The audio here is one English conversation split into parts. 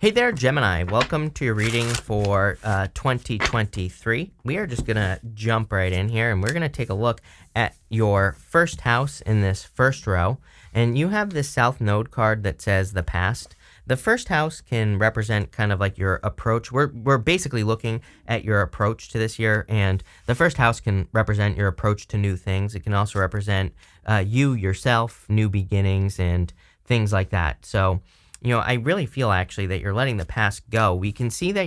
Hey there, Gemini. Welcome to your reading for 2023. We are just going to jump right in here and we're going to take a look at your first house in this first row. And you have this South Node card that says the past. The first house can represent kind of like your approach. We're basically looking at your approach to this year, and the first house can represent your approach to new things. It can also represent you, yourself, new beginnings, and things like that. So, I really feel actually that you're letting the past go. We can see that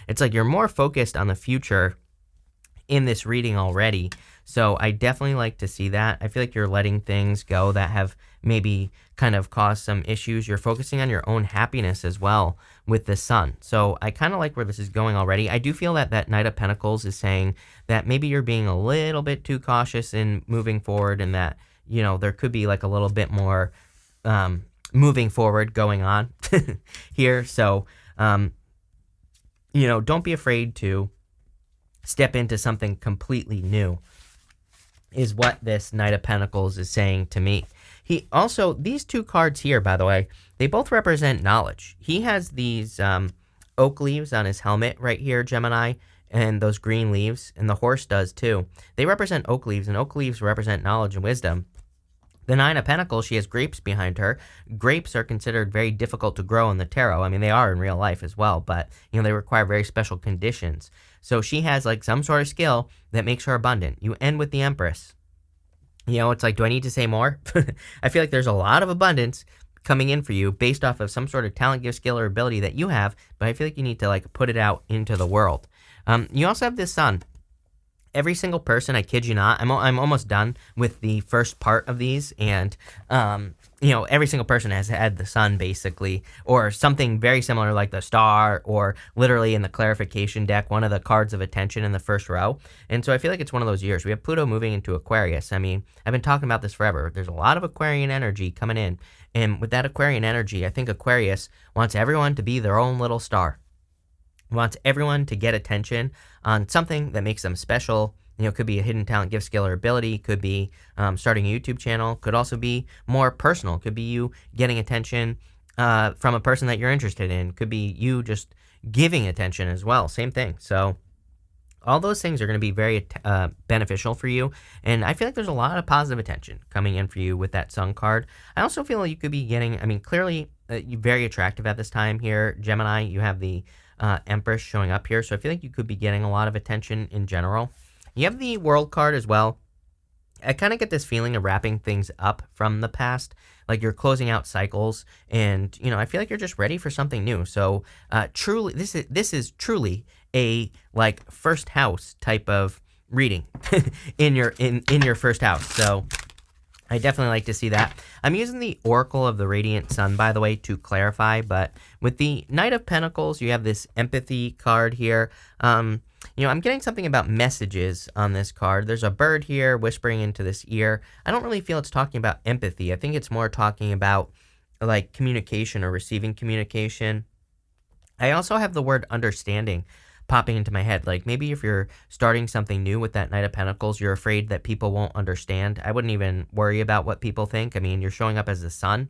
it's like you're more focused on the future in this reading already. So I definitely like to see that. I feel like you're letting things go that have maybe kind of caused some issues. You're focusing on your own happiness as well with the sun. So I kind of like where this is going already. I do feel that Knight of Pentacles is saying that maybe you're being a little bit too cautious in moving forward, and that, there could be like a little bit more, moving forward going on here. So, don't be afraid to step into something completely new, is what this Knight of Pentacles is saying to me. These two cards here, by the way, they both represent knowledge. He has these oak leaves on his helmet right here, Gemini, and those green leaves, and the horse does too. They represent oak leaves, and oak leaves represent knowledge and wisdom. The Nine of Pentacles, she has grapes behind her. Grapes are considered very difficult to grow in the tarot. I mean, they are in real life as well, but, they require very special conditions. So she has, like, some sort of skill that makes her abundant. You end with the Empress. It's like, do I need to say more? I feel like there's a lot of abundance coming in for you based off of some sort of talent, gift, skill, or ability that you have, but I feel like you need to, like, put it out into the world. You also have this sun. Every single person, I kid you not, I'm almost done with the first part of these, and, every single person has had the sun, basically, or something very similar like the star, or literally in the clarification deck, one of the cards of attention in the first row. And so I feel like it's one of those years. We have Pluto moving into Aquarius. I mean, I've been talking about this forever. There's a lot of Aquarian energy coming in, and with that Aquarian energy, I think Aquarius wants everyone to be their own little star. Wants everyone to get attention on something that makes them special. Could be a hidden talent, gift, skill, or ability. Could be starting a YouTube channel. Could also be more personal. Could be you getting attention from a person that you're interested in. Could be you just giving attention as well. Same thing. So all those things are going to be very beneficial for you. And I feel like there's a lot of positive attention coming in for you with that Sun card. I also feel like you could be getting, clearly you're very attractive at this time here, Gemini. You have the Empress showing up here. So I feel like you could be getting a lot of attention in general. You have the World card as well. I kind of get this feeling of wrapping things up from the past, like you're closing out cycles, and I feel like you're just ready for something new. So truly, this is truly a like first house type of reading in your first house. So I definitely like to see that. I'm using the Oracle of the Radiant Sun, by the way, to clarify, but with the Knight of Pentacles, you have this empathy card here. I'm getting something about messages on this card. There's a bird here whispering into this ear. I don't really feel it's talking about empathy. I think it's more talking about like communication or receiving communication. I also have the word understanding popping into my head. Like maybe if you're starting something new with that Knight of Pentacles, you're afraid that people won't understand. I wouldn't even worry about what people think. I mean, you're showing up as the sun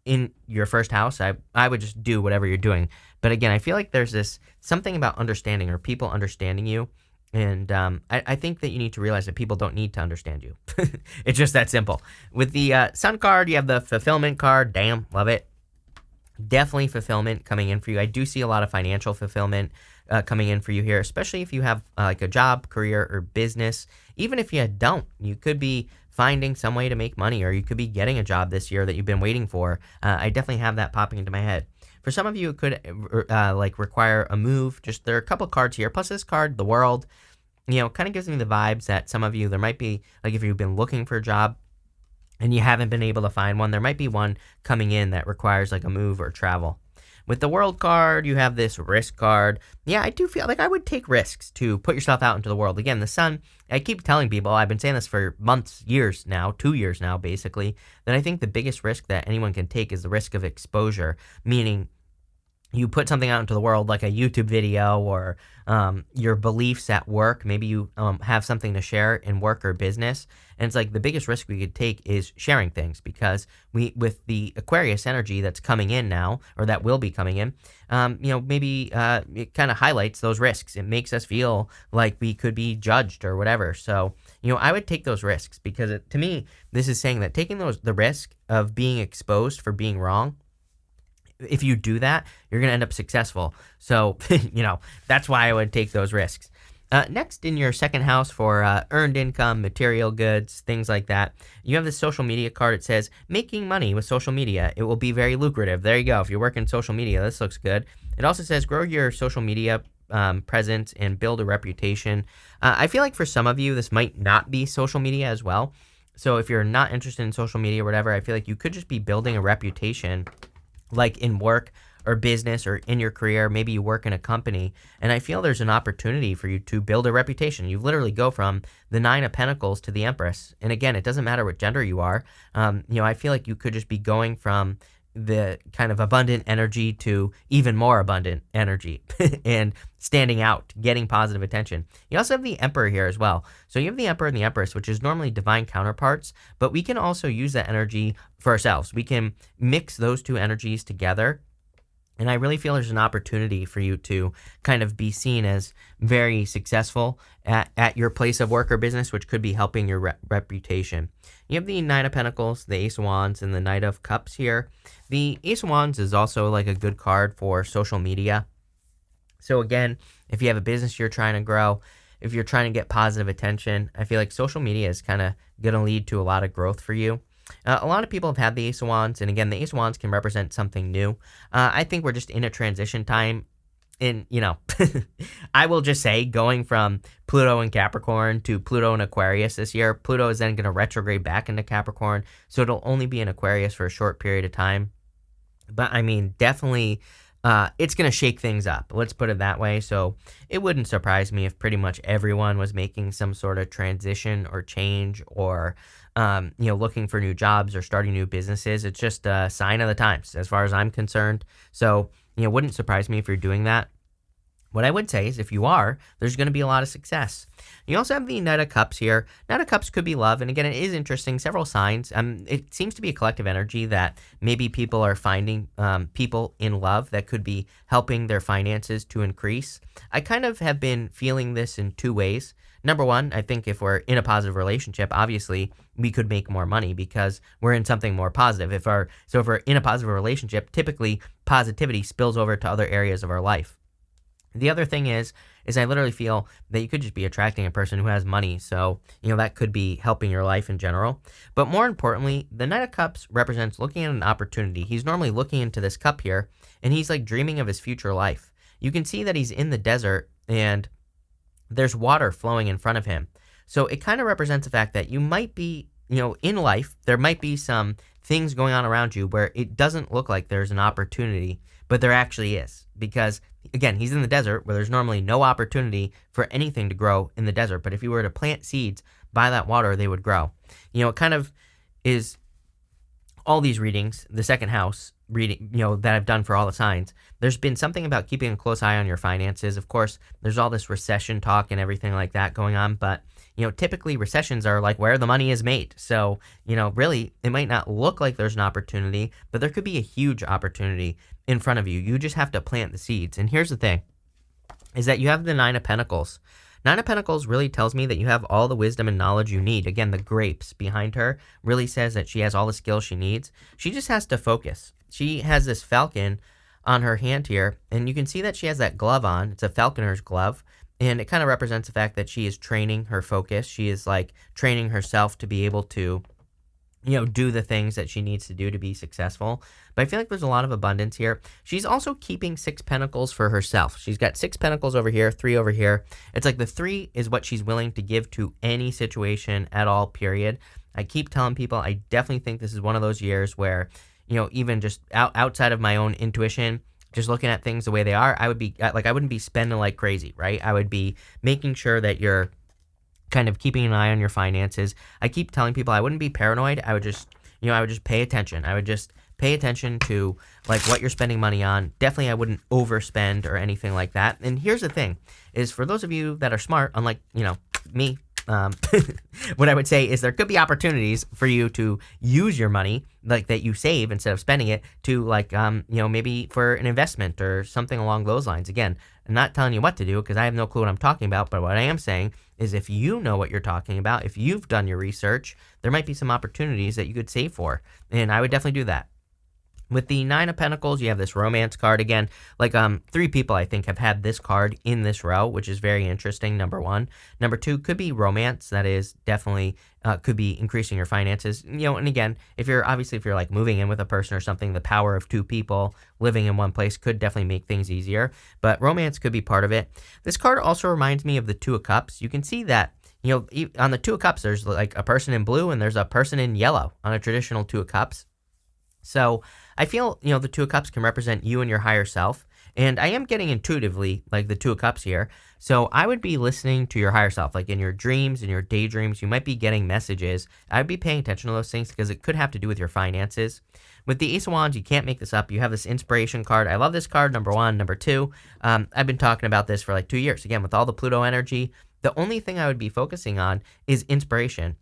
in your first house. I would just do whatever you're doing. But again, I feel like there's this something about understanding or people understanding you. And I think that you need to realize that people don't need to understand you. It's just that simple. With the Sun card, you have the fulfillment card. Damn, love it. Definitely fulfillment coming in for you. I do see a lot of financial fulfillment coming in for you here, especially if you have like a job, career, or business. Even if you don't, you could be finding some way to make money, or you could be getting a job this year that you've been waiting for. I definitely have that popping into my head. For some of you, it could like require a move. Just there are a couple cards here, plus this card, the World. Kind of gives me the vibes that some of you, there might be like if you've been looking for a job and you haven't been able to find one, there might be one coming in that requires like a move or travel. With the World card, you have this risk card. Yeah, I do feel like I would take risks to put yourself out into the world. Again, the sun, I keep telling people, I've been saying this for months, years now, 2 years now, basically, that I think the biggest risk that anyone can take is the risk of exposure, meaning you put something out into the world like a YouTube video or your beliefs at work. Maybe you have something to share in work or business. And it's like the biggest risk we could take is sharing things, because with the Aquarius energy that's coming in now, or that will be coming in, maybe it kind of highlights those risks. It makes us feel like we could be judged or whatever. So, I would take those risks, because to me, this is saying that taking the risk of being exposed for being wrong, if you do that, you're going to end up successful. So, that's why I would take those risks. Next, in your second house for earned income, material goods, things like that, you have this social media card. It says, making money with social media. It will be very lucrative. There you go. If you're working social media, this looks good. It also says, grow your social media presence and build a reputation. I feel like for some of you, this might not be social media as well. So if you're not interested in social media or whatever, I feel like you could just be building a reputation, like in work or business or in your career. Maybe you work in a company, and I feel there's an opportunity for you to build a reputation. You literally go from the Nine of Pentacles to the Empress. And again, it doesn't matter what gender you are. I feel like you could just be going from the kind of abundant energy to even more abundant energy and standing out, getting positive attention. You also have the Emperor here as well. So you have the Emperor and the Empress, which is normally divine counterparts, but we can also use that energy for ourselves. We can mix those two energies together. And I really feel there's an opportunity for you to kind of be seen as very successful at your place of work or business, which could be helping your reputation. You have the Nine of Pentacles, the Ace of Wands, and the Knight of Cups here. The Ace of Wands is also like a good card for social media. So again, if you have a business you're trying to grow, if you're trying to get positive attention, I feel like social media is kind of going to lead to a lot of growth for you. A lot of people have had the Ace of Wands, and again, the Ace of Wands can represent something new. I think we're just in a transition time. I will just say, going from Pluto in Capricorn to Pluto in Aquarius this year, Pluto is then going to retrograde back into Capricorn, so it'll only be in Aquarius for a short period of time. But I mean, definitely, it's going to shake things up. Let's put it that way. So it wouldn't surprise me if pretty much everyone was making some sort of transition or change, or looking for new jobs or starting new businesses. It's just a sign of the times, as far as I'm concerned. So, wouldn't surprise me if you're doing that. What I would say is, if you are, there's going to be a lot of success. You also have the Knight of Cups here. Knight of Cups could be love. And again, it is interesting. Several signs. It seems to be a collective energy that maybe people are finding people in love that could be helping their finances to increase. I kind of have been feeling this in two ways. Number one, I think if we're in a positive relationship, obviously we could make more money because we're in something more positive. If we're in a positive relationship, typically positivity spills over to other areas of our life. The other thing is I literally feel that you could just be attracting a person who has money. So, that could be helping your life in general. But more importantly, the Knight of Cups represents looking at an opportunity. He's normally looking into this cup here, and he's like dreaming of his future life. You can see that he's in the desert, and there's water flowing in front of him. So it kind of represents the fact that you might be, in life, there might be some things going on around you where it doesn't look like there's an opportunity, but there actually is. Because, again, he's in the desert where there's normally no opportunity for anything to grow in the desert. But if you were to plant seeds by that water, they would grow. It kind of is all these readings, the second house reading, that I've done for all the signs. There's been something about keeping a close eye on your finances. Of course, there's all this recession talk and everything like that going on. But, typically recessions are like where the money is made. So, really, it might not look like there's an opportunity, but there could be a huge opportunity in front of you. You just have to plant the seeds. And here's the thing, is that you have the Nine of Pentacles. Nine of Pentacles really tells me that you have all the wisdom and knowledge you need. Again, the grapes behind her really says that she has all the skills she needs. She just has to focus. She has this falcon on her hand here, and you can see that she has that glove on. It's a falconer's glove, and it kind of represents the fact that she is training her focus. She is like training herself to be able to, do the things that she needs to do to be successful. But I feel like there's a lot of abundance here. She's also keeping 6 pentacles for herself. She's got 6 pentacles over here, 3 over here. It's like the 3 is what she's willing to give to any situation at all, period. I keep telling people I definitely think this is one of those years where, even just outside of my own intuition, just looking at things the way they are, I wouldn't be spending like crazy, right? I would be making sure that you're kind of keeping an eye on your finances. I keep telling people I wouldn't be paranoid. I would just pay attention. I would just Pay attention to like what you're spending money on. Definitely I wouldn't overspend or anything like that. And here's the thing is for those of you that are smart, unlike, me, what I would say is there could be opportunities for you to use your money like that you save instead of spending it to like, maybe for an investment or something along those lines. Again, I'm not telling you what to do because I have no clue what I'm talking about. But what I am saying is if you know what you're talking about, if you've done your research, there might be some opportunities that you could save for. And I would definitely do that. With the Nine of Pentacles, you have this romance card again. Like 3 people, I think, have had this card in this row, which is very interesting, number 1. Number 2 could be romance. That is definitely could be increasing your finances. And again, if you're like moving in with a person or something, the power of 2 people living in one place could definitely make things easier. But romance could be part of it. This card also reminds me of the Two of Cups. You can see that, on the Two of Cups, there's like a person in blue and there's a person in yellow on a traditional Two of Cups. So I feel, the Two of Cups can represent you and your higher self. And I am getting intuitively like the Two of Cups here. So I would be listening to your higher self, like in your dreams, in your daydreams, you might be getting messages. I'd be paying attention to those things because it could have to do with your finances. With the Ace of Wands, you can't make this up. You have this inspiration card. I love this card, number 1. Number 2, I've been talking about this for like 2 years. Again, with all the Pluto energy, the only thing I would be focusing on is inspiration.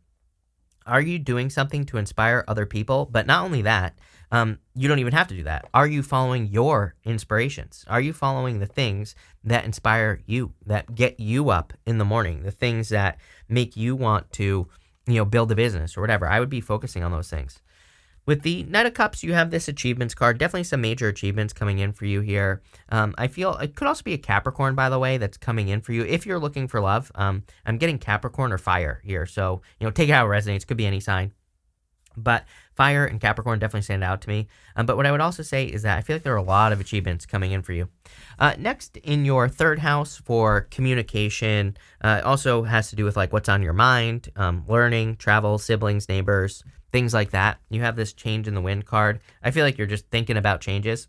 Are you doing something to inspire other people? But not only that, you don't even have to do that. Are you following your inspirations? Are you following the things that inspire you, that get you up in the morning, the things that make you want to, build a business or whatever? I would be focusing on those things. With the Knight of Cups, you have this achievements card. Definitely some major achievements coming in for you here. I feel it could also be a Capricorn, by the way, that's coming in for you. If you're looking for love, I'm getting Capricorn or fire here. So, take it how it resonates. Could be any sign. But fire and Capricorn definitely stand out to me. But what I would also say is that I feel like there are a lot of achievements coming in for you. Next, in your 3rd house for communication, also has to do with like what's on your mind, learning, travel, siblings, neighbors, things like that. You have this change in the wind card. I feel like you're just thinking about changes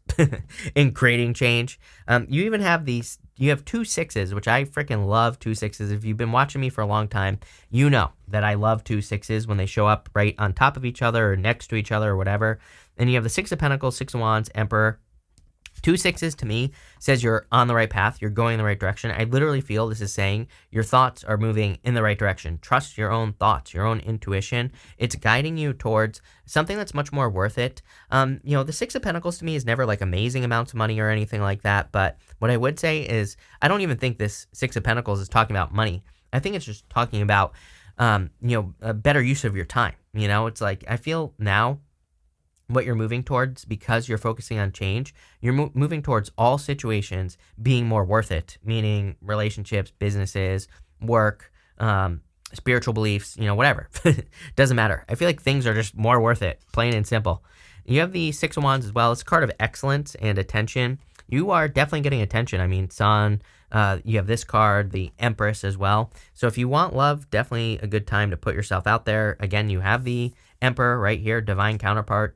and creating change. You even have you have 2 6s, which I freaking love 2 6s. If you've been watching me for a long time, you know that I love 2 6s when they show up right on top of each other or next to each other or whatever. And you have the 6 of Pentacles, 6 of Wands, Emperor. 2 6s to me says you're on the right path. You're going in the right direction. I literally feel this is saying your thoughts are moving in the right direction. Trust your own thoughts, your own intuition. It's guiding you towards something that's much more worth it. The 6 of Pentacles to me is never like amazing amounts of money or anything like that. But what I would say is I don't even think this 6 of Pentacles is talking about money. I think it's just talking about, a better use of your time. It's like I feel now what you're moving towards, because you're focusing on change, you're moving towards all situations being more worth it, meaning relationships, businesses, work, spiritual beliefs, whatever. Doesn't matter. I feel like things are just more worth it, plain and simple. You have the 6 of Wands as well. It's a card of excellence and attention. You are definitely getting attention. I mean, Sun, you have this card, the Empress as well. So if you want love, definitely a good time to put yourself out there. Again, you have the Emperor right here, divine counterpart.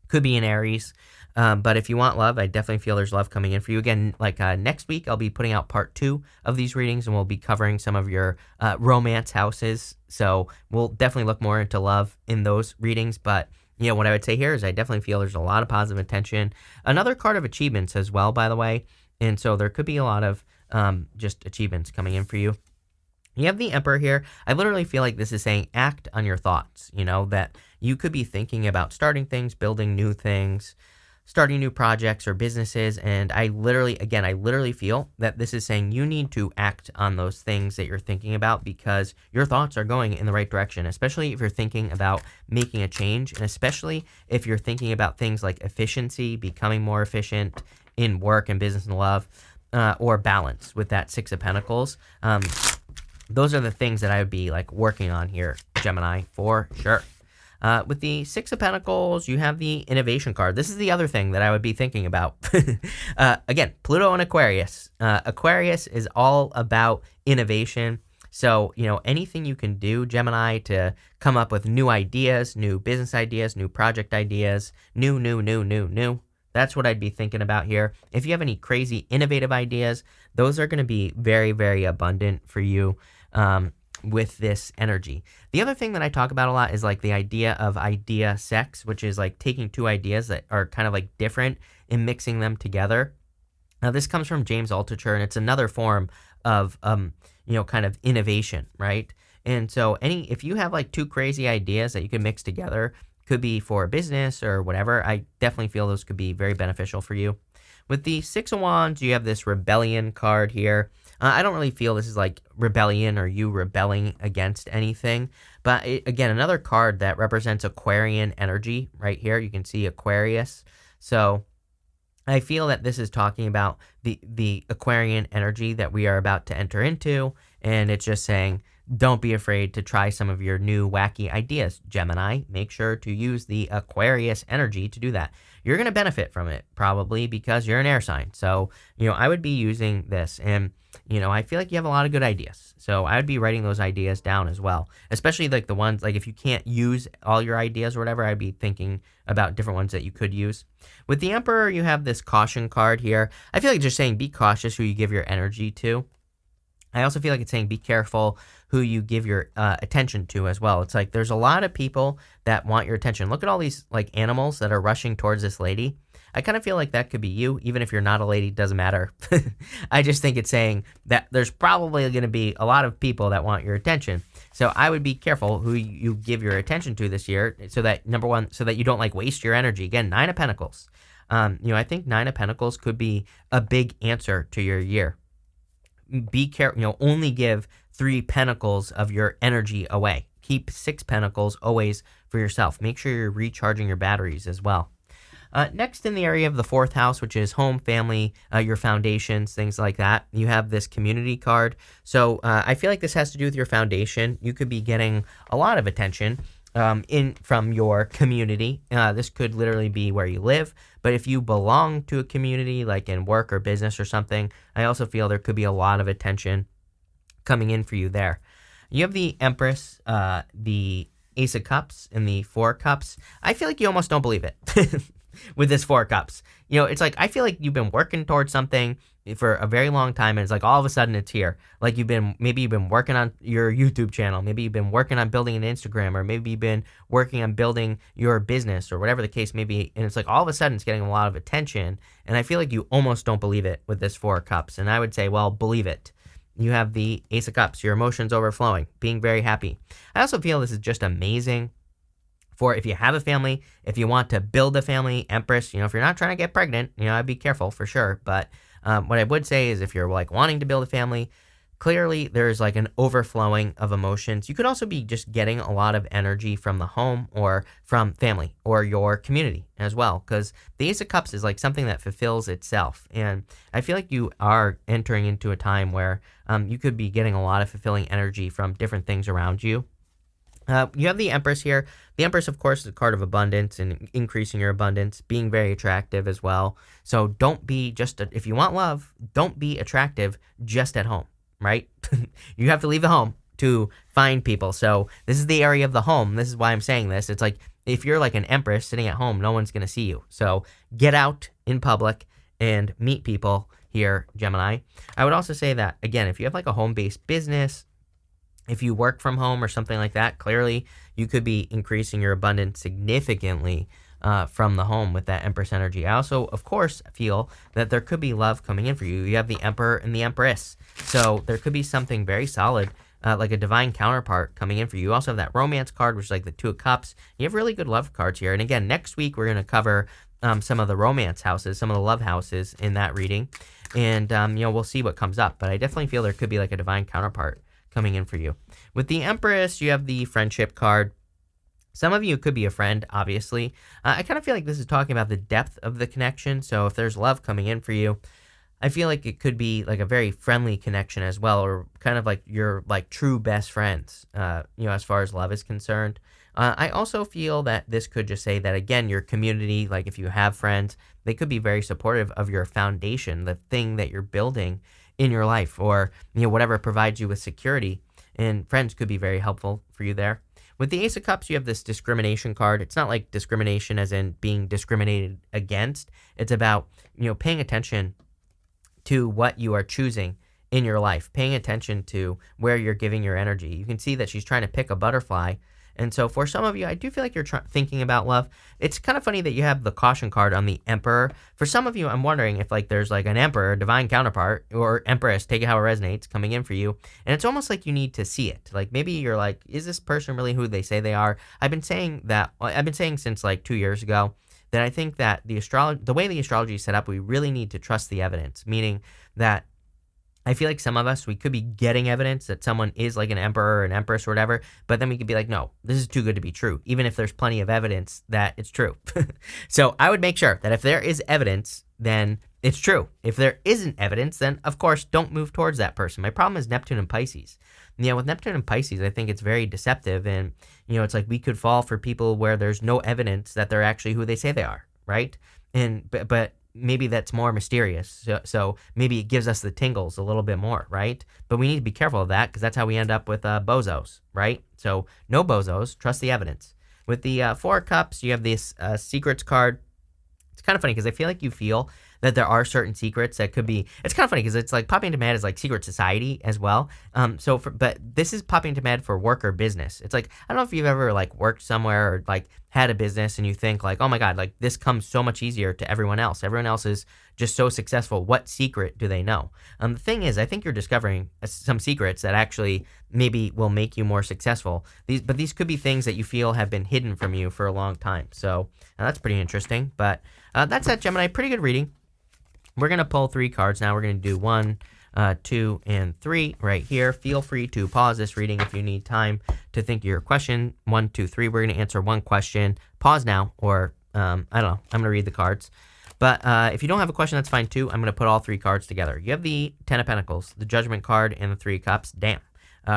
Could be an Aries. But if you want love, I definitely feel there's love coming in for you. Again, like next week, I'll be putting out part 2 of these readings, and we'll be covering some of your romance houses. So we'll definitely look more into love in those readings. But, what I would say here is I definitely feel there's a lot of positive attention. Another card of achievements as well, by the way. And so there could be a lot of just achievements coming in for you. You have the Emperor here. I literally feel like this is saying act on your thoughts, that you could be thinking about starting things, building new things, starting new projects or businesses. And I literally feel that this is saying you need to act on those things that you're thinking about because your thoughts are going in the right direction, especially if you're thinking about making a change, and especially if you're thinking about things like efficiency, becoming more efficient in work and business and love, or balance with that 6 of Pentacles. Those are the things that I would be like working on here, Gemini, for sure. With the 6 of Pentacles, you have the innovation card. This is the other thing that I would be thinking about. Again, Pluto and Aquarius. Aquarius is all about innovation. So, anything you can do, Gemini, to come up with new ideas, new business ideas, new project ideas, new. That's what I'd be thinking about here. If you have any crazy innovative ideas, those are going to be very, very abundant for you. with this energy. The other thing that I talk about a lot is like the idea of idea sex, which is like taking two ideas that are kind of like different and mixing them together. Now, this comes from James Altucher, and it's another form of, kind of innovation, right? And so if you have like two crazy ideas that you can mix together, could be for a business or whatever, I definitely feel those could be very beneficial for you. With the Six of Wands, you have this rebellion card here. I don't really feel this is like rebellion or you rebelling against anything. But again, another card that represents Aquarian energy right here. You can see Aquarius. So I feel that this is talking about the Aquarian energy that we are about to enter into. And it's just saying, don't be afraid to try some of your new wacky ideas, Gemini. Make sure to use the Aquarius energy to do that. You're going to benefit from it probably because you're an air sign. So, I would be using this, and, I feel like you have a lot of good ideas. So I would be writing those ideas down as well, especially like the ones, like if you can't use all your ideas or whatever, I'd be thinking about different ones that you could use. With the Emperor, you have this caution card here. I feel like just saying be cautious who you give your energy to. I also feel like it's saying be careful who you give your attention to as well. It's like there's a lot of people that want your attention. Look at all these like animals that are rushing towards this lady. I kind of feel like that could be you, even if you're not a lady, doesn't matter. I just think it's saying that there's probably going to be a lot of people that want your attention. So I would be careful who you give your attention to this year so that, number one, so that you don't like waste your energy. Again, Nine of Pentacles. I think Nine of Pentacles could be a big answer to your year. Be careful, only give 3 pentacles of your energy away. Keep 6 pentacles always for yourself. Make sure you're recharging your batteries as well. Next, in the area of the 4th house, which is home, family, your foundations, things like that, you have this community card. So I feel like this has to do with your foundation. You could be getting a lot of attention from your community. This could literally be where you live, but if you belong to a community, like in work or business or something, I also feel there could be a lot of attention coming in for you there. You have the Empress, the Ace of Cups, and the Four of Cups. I feel like you almost don't believe it with this Four of Cups. It's like I feel like you've been working towards something for a very long time, and it's like all of a sudden it's here. Like maybe you've been working on your YouTube channel, maybe you've been working on building an Instagram, or maybe you've been working on building your business, or whatever the case may be, and it's like all of a sudden it's getting a lot of attention, and I feel like you almost don't believe it with this Four of Cups. And I would say, well, believe it. You have the Ace of Cups, your emotions overflowing, being very happy. I also feel this is just amazing for if you have a family, if you want to build a family. Empress, if you're not trying to get pregnant, I'd be careful for sure. But what I would say is if you're like wanting to build a family, clearly there's like an overflowing of emotions. You could also be just getting a lot of energy from the home or from family or your community as well, because the Ace of Cups is like something that fulfills itself. And I feel like you are entering into a time where you could be getting a lot of fulfilling energy from different things around you. You have the Empress here. The Empress, of course, is a card of abundance and increasing your abundance, being very attractive as well. So don't be if you want love, don't be attractive just at home, right? You have to leave the home to find people. So this is the area of the home. This is why I'm saying this. It's like if you're like an Empress sitting at home, no one's going to see you. So get out in public and meet people here, Gemini. I would also say that, again, if you have like a home-based business, if you work from home or something like that, clearly you could be increasing your abundance significantly from the home with that Empress energy. I also, of course, feel that there could be love coming in for you. You have the Emperor and the Empress. So there could be something very solid, like a divine counterpart coming in for you. You also have that romance card, which is like the Two of Cups. You have really good love cards here. And again, next week we're going to cover some of the romance houses, some of the love houses in that reading. And, we'll see what comes up. But I definitely feel there could be like a divine counterpart coming in for you. With the Empress, you have the friendship card. Some of you could be a friend, obviously. I kind of feel like this is talking about the depth of the connection. So if there's love coming in for you, I feel like it could be like a very friendly connection as well, or kind of like your like true best friends, as far as love is concerned. I also feel that this could just say that, again, your community, like if you have friends, they could be very supportive of your foundation, the thing that you're building in your life, or whatever provides you with security, and friends could be very helpful for you there. With the Ace of Cups, you have this discrimination card. It's not like discrimination as in being discriminated against. It's about paying attention to what you are choosing in your life, paying attention to where you're giving your energy. You can see that she's trying to pick a butterfly. And so for some of you, I do feel like you're thinking about love. It's kind of funny that you have the caution card on the Emperor. For some of you, I'm wondering if like there's like an Emperor, divine counterpart, or Empress, take it how it resonates, coming in for you. And it's almost like you need to see it. Like maybe you're like, is this person really who they say they are? I've been saying since like 2 years ago that I think that the way the astrology is set up, we really need to trust the evidence, meaning that I feel like some of us, we could be getting evidence that someone is like an emperor or an empress or whatever, but then we could be like, no, this is too good to be true, even if there's plenty of evidence that it's true. So I would make sure that if there is evidence, then it's true. If there isn't evidence, then of course, don't move towards that person. My problem is Neptune and Pisces. With Neptune and Pisces, I think it's very deceptive. And, it's like we could fall for people where there's no evidence that they're actually who they say they are, right? But maybe that's more mysterious. So maybe it gives us the tingles a little bit more, right? But we need to be careful of that because that's how we end up with bozos, right? So no bozos, trust the evidence. With the Four of Cups, you have this secrets card. It's kind of funny because I feel like you feel that there are certain secrets that could be. It's kind of funny because it's like popping into my head is like secret society as well. But this is popping into my head for work or business. It's like, I don't know if you've ever like worked somewhere or like had a business and you think like, oh my God, like this comes so much easier to everyone else. Everyone else is just so successful. What secret do they know? The thing is, I think you're discovering some secrets that actually maybe will make you more successful. These could be things that you feel have been hidden from you for a long time. So that's pretty interesting. But that's that, Gemini. Pretty good reading. We're going to pull 3 cards now. We're going to do 1, 2, and 3 right here. Feel free to pause this reading if you need time to think of your question. 1, 2, 3. We're going to answer one question. Pause now, or I don't know. I'm going to read the cards. But if you don't have a question, that's fine too. I'm going to put all 3 cards together. You have the 10 of Pentacles, the Judgment card, and the 3 of Cups. Damn.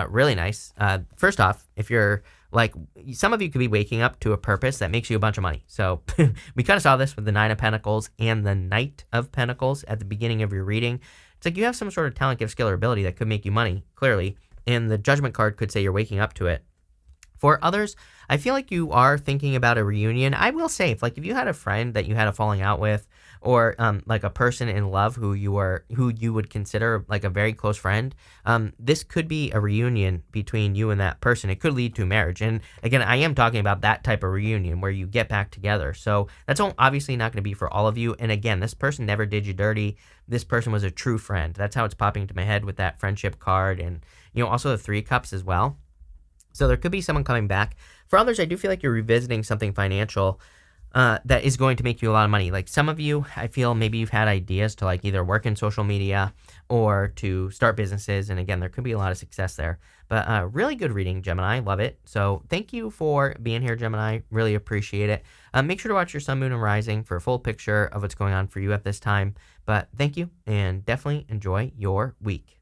Really nice. First off, if you're like, some of you could be waking up to a purpose that makes you a bunch of money. So we kind of saw this with the 9 of Pentacles and the Knight of Pentacles at the beginning of your reading. It's like you have some sort of talent, gift, skill, or ability that could make you money, clearly. And the Judgment card could say you're waking up to it. For others, I feel like you are thinking about a reunion. I will say, if you had a friend that you had a falling out with, or like a person in love who you would consider like a very close friend, this could be a reunion between you and that person. It could lead to marriage. And again, I am talking about that type of reunion where you get back together. So that's obviously not going to be for all of you. And again, this person never did you dirty. This person was a true friend. That's how it's popping into my head with that friendship card, and also the 3 cups as well. So there could be someone coming back. For others, I do feel like you're revisiting something financial that is going to make you a lot of money. Like some of you, I feel maybe you've had ideas to like either work in social media or to start businesses. And again, there could be a lot of success there. But really good reading, Gemini. Love it. So thank you for being here, Gemini. Really appreciate it. Make sure to watch your sun, moon, and rising for a full picture of what's going on for you at this time. But thank you, and definitely enjoy your week.